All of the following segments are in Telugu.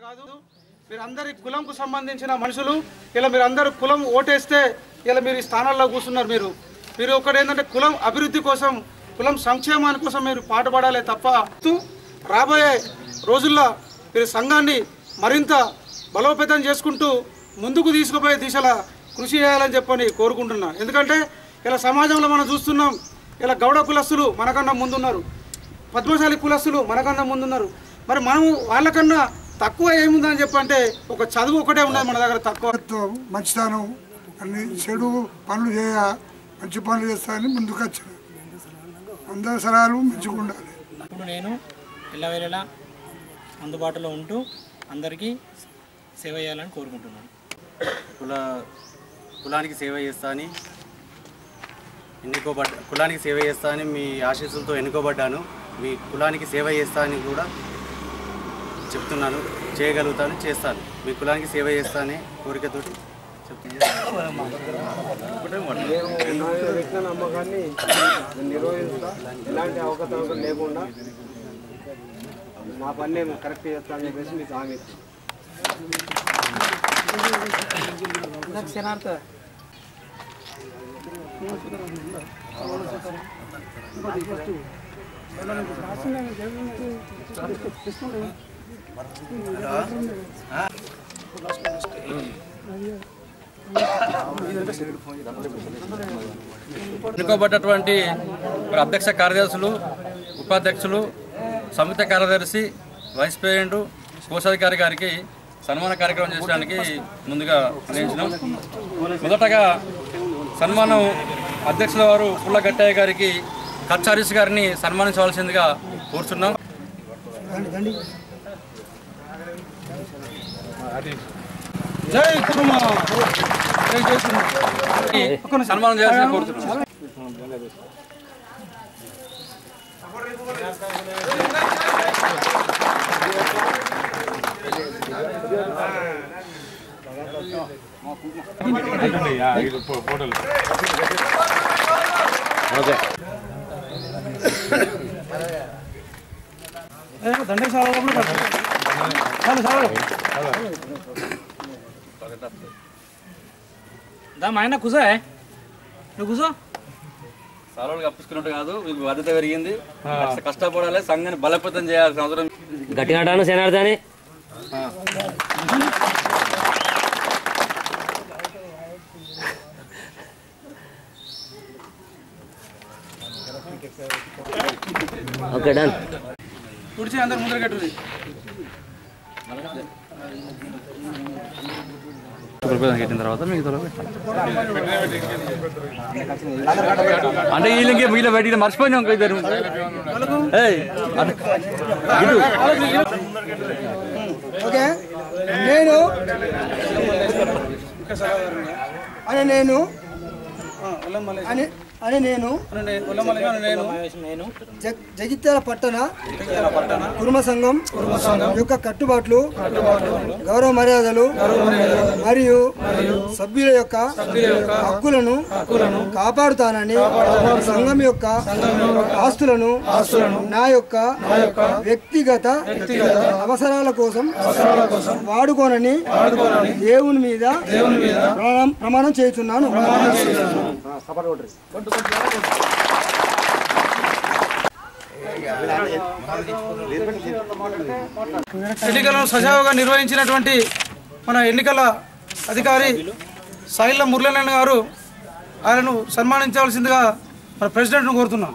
కాదు మీరందరి కులంకు సంబంధించిన మనుషులు ఇలా మీరందరూ కులం ఓటేస్తే ఇలా మీరు ఈ స్థానాల్లో కూర్చున్నారు మీరు ఒకటి ఏంటంటే కులం అభివృద్ధి కోసం కులం సంక్షేమాని కోసం మీరు పాటుపడాలే తప్ప రాబోయే రోజుల్లో మీరు సంఘాన్ని మరింత బలోపేతం చేసుకుంటూ ముందుకు తీసుకుపోయే దిశలో కృషి చేయాలని చెప్పని కోరుకుంటున్నా ఎందుకంటే ఇలా సమాజంలో మనం చూస్తున్నాం ఇలా గౌడ కులస్తులు మనకన్నా ముందున్నారు పద్మశాలి కులస్తులు మనకన్నా ముందున్నారు మరి మనం వాళ్ళకన్నా తక్కువ ఏముందని చెప్పంటే ఒక చదువు ఒకటే ఉన్నది మన దగ్గర తక్కువ మంచితనం అన్ని చెడు పనులు చేయ మంచి పనులు చేస్తానని ముందుకు వచ్చాను అందరి సలహాలు మంచిగా ఉండాలి. ఇప్పుడు నేను ఎల్లవేళలా అందుబాటులో ఉంటూ అందరికీ సేవ చేయాలని కోరుకుంటున్నాను. కులానికి సేవ చేస్తానని కులానికి సేవ చేస్తానని మీ ఆశీస్సులతో ఎన్నుకోబడ్డాను. మీ కులానికి సేవ చేస్తానని కూడా చెప్తున్నాను. చేయగలుగుతాను, చేస్తాను. మీ కులానికి సేవ చేస్తానని కోరికతోటి నమ్మకాన్ని నిర్వహిస్తా ఎలాంటి అవకతవకలు లేకుండా నా పని నేను కరెక్ట్ చేస్తానని చెప్పేసి మీకు హామీ ఎన్నుకోబడ్డటువంటి అధ్యక్ష కార్యదర్శులు, ఉపాధ్యక్షులు, సంయుక్త కార్యదర్శి, వైస్ ప్రెసిడెంట్, కోశాధికారి గారికి సన్మాన కార్యక్రమం చేయడానికి ముందుగా నిర్ణయించినాం. మొదటగా సన్మానం అధ్యక్షుల వారు పుల్లగట్టయ్య గారికి కచ్చారీస్ గారిని సన్మానించవలసిందిగా కోరుతున్నాం. జై కురుమా సన్మానం చేయాల్సింది కోరుతున్నాం. ఆయన కూసా నువ్వు కూసో సారోలు కప్పించుకున్నట్టు కాదు, మీకు బాధ్యత పెరిగింది. కష్టపడాలి, సంఘాన్ని బలోపేతం చేయాల్సిన అవసరం. గట్టిగా అంటాను సేనార్థాన్ని ఓకే డన్. కుడిచి అందరు ముందర కట్టుది కట్టిన తర్వాత మీకు అంటే వీళ్ళకి మిగిలిన బయట మర్చిపోయినాం. ఓకే నేను జగిత్యాల పట్టణ కుర్మ సంఘం యొక్క కట్టుబాట్లు, గౌరవ మర్యాదలు మరియు సభ్యుల యొక్క హక్కులను కాపాడుతానని, సంఘం యొక్క ఆస్తులను నా యొక్క వ్యక్తిగత అవసరాల కోసం వాడుకోనని దేవుని మీద ప్రమాణం చేస్తున్నాను. ఎన్నికలను సజావుగా నిర్వహించినటువంటి మన ఎన్నికల అధికారి సాయిల మురళీనారాయణ గారు ఆయనను సన్మానించవలసిందిగా మన ప్రెసిడెంట్ను కోరుతున్నాం.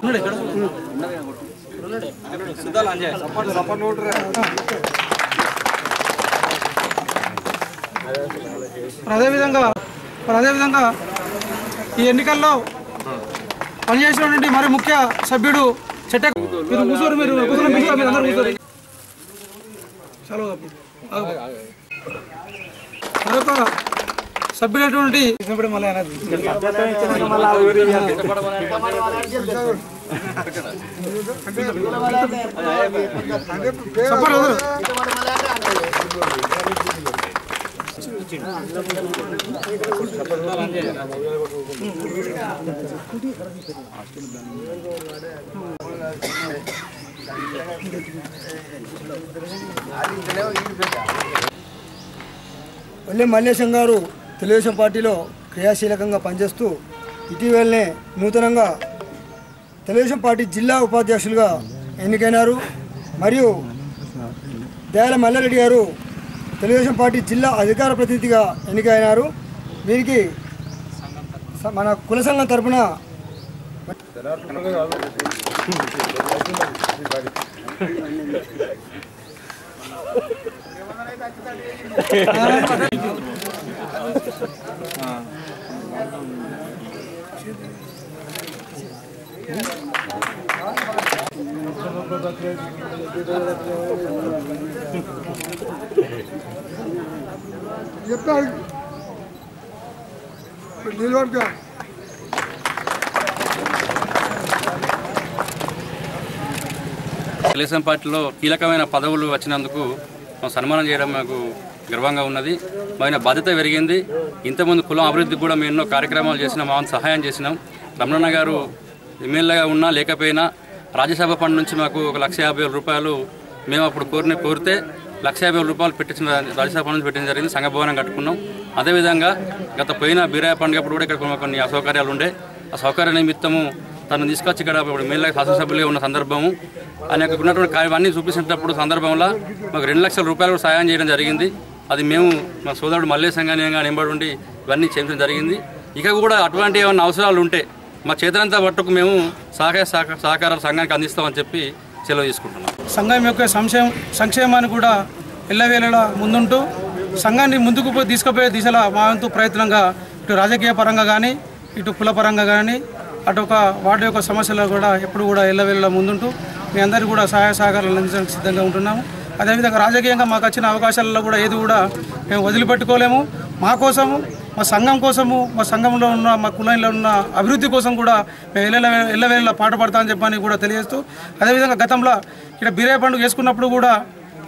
అదేవిధంగా ఈ ఎన్నికల్లో పనిచేసినటువంటి మరి ముఖ్య సభ్యుడు చెట్ట మీరు కూర్చోరు, మీరు అందరూ కూర్చోరు. మరొక సభ్యుడైనటువంటి వల్లే మల్లేశం గారు తెలుగుదేశం పార్టీలో క్రియాశీలకంగా పనిచేస్తూ ఇటీవలనే నూతనంగా తెలుగుదేశం పార్టీ జిల్లా ఉపాధ్యక్షులుగా ఎన్నికైనారు. మరియు దయాల మల్లారెడ్డి గారు తెలుగుదేశం పార్టీ జిల్లా అధికార ప్రతినిధిగా ఎన్నికైనారు. వీరికి మన కుల సంఘం తరఫున చెప్తాడు నిలబడుగా తెలుగుదేశం పార్టీలో కీలకమైన పదవులు వచ్చినందుకు సన్మానం చేయడం మాకు గర్వంగా ఉన్నది. మన బాధ్యత పెరిగింది. ఇంతకుముందు కులం అభివృద్ధికి కూడా మేము ఎన్నో కార్యక్రమాలు చేసినాం, మా సహాయం చేసినాం. రమణన్న గారు ఎమ్మెల్యేగా ఉన్నా లేకపోయినా రాజ్యసభ ఫండ్ నుంచి మాకు 1,50,000 రూపాయలు మేము అప్పుడు కోరితే 1,50,000 రూపాయలు పెట్టించిన రాజ్యసభ ఫండ్ నుంచి పెట్టించడం జరిగింది. సంఘ భవనం కట్టుకున్నాం. అదేవిధంగా గత పోయిన బీరాయ పండుగప్పుడు కూడా ఇక్కడ కొన్ని అసౌకర్యాలు ఉండే, ఆ సౌకర్య నిమిత్తము తను తీసుకొచ్చి ఇక్కడ ఎమ్మెల్యే శాసనసభ్యులుగా ఉన్న సందర్భము అనేక ఉన్నటువంటి కార్యక్రమాన్ని చూపించేటప్పుడు సందర్భంలో మాకు 2 లక్షల రూపాయలు సహాయం చేయడం జరిగింది. అది మేము మా సోదరుడు మల్లేశం కానీ ఎంబడి ఉండి ఇవన్నీ చేయడం జరిగింది. ఇక కూడా అటువంటి ఏమైనా అవసరాలు ఉంటే మా చేతనంతా పట్టుకు మేము సహకారాల సంఘానికి అందిస్తామని చెప్పి సెలవు తీసుకుంటున్నాం. సంఘం యొక్క సంక్షేమాన్ని కూడా ఎల్లవేళలా ముందుంటూ సంఘాన్ని ముందుకు తీసుకుపోయే దిశలో మా వంతు ప్రయత్నంగా ఇటు రాజకీయ పరంగా కానీ ఇటు కుల పరంగా కానీ అటు ఒక వార్డు యొక్క సమస్యలు కూడా ఎప్పుడు కూడా ఎల్లవేళలా ముందుంటూ మీ అందరికీ కూడా సహాయ సహకారాలు అందించడానికి సిద్ధంగా ఉంటున్నాము. అదేవిధంగా రాజకీయంగా మాకు వచ్చిన అవకాశాలలో కూడా ఏది కూడా మేము వదిలిపెట్టుకోలేము. మా కోసము, మా సంఘం కోసము, మా సంఘంలో ఉన్న మా కులంలో ఉన్న అభివృద్ధి కోసం కూడా మేము ఎల్లవేళలా పాటుపడతామని చెప్పని కూడా తెలియజేస్తూ, అదేవిధంగా గతంలో ఇక్కడ బీరాయ పండుగ చేసుకున్నప్పుడు కూడా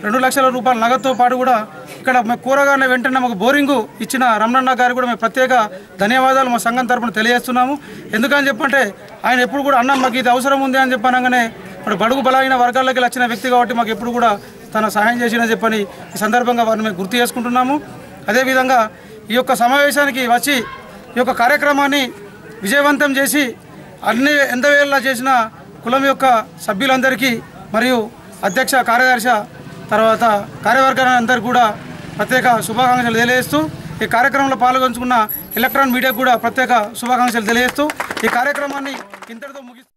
2 లక్షల రూపాయల నగదుతో పాటు కూడా ఇక్కడ మేము కూరగానే వెంటనే మాకు బోరింగు ఇచ్చిన రమణన్న గారు కూడా మేము ప్రత్యేక ధన్యవాదాలు మా సంఘం తరపున తెలియజేస్తున్నాము. ఎందుకని చెప్పంటే ఆయన ఎప్పుడు కూడా అన్న మాకు ఇది అవసరం ఉంది అని చెప్పనగానే ఇప్పుడు బడుగు బలహీన వర్గాల్లోకి వచ్చిన వ్యక్తి కాబట్టి మాకు ఎప్పుడు కూడా తన సహాయం చేసినని చెప్పని ఈ సందర్భంగా వారిని మేము గుర్తు చేసుకుంటున్నాము. అదేవిధంగా ఈ యొక్క సమావేశానికి వచ్చి ఈ యొక్క కార్యక్రమాన్ని విజయవంతం చేసి అన్ని ఎంతవేళలా చేసిన కులం యొక్క సభ్యులందరికీ మరియు అధ్యక్ష కార్యదర్శి తర్వాత కార్యవర్గాలందరికీ కూడా ప్రత్యేక శుభాకాంక్షలు తెలియజేస్తూ ఈ కార్యక్రమంలో పాల్గొంచుకున్న ఎలక్ట్రానిక్ మీడియాకు కూడా ప్రత్యేక శుభాకాంక్షలు తెలియజేస్తూ ఈ కార్యక్రమాన్ని ఇంతటితో ముగిస్తూ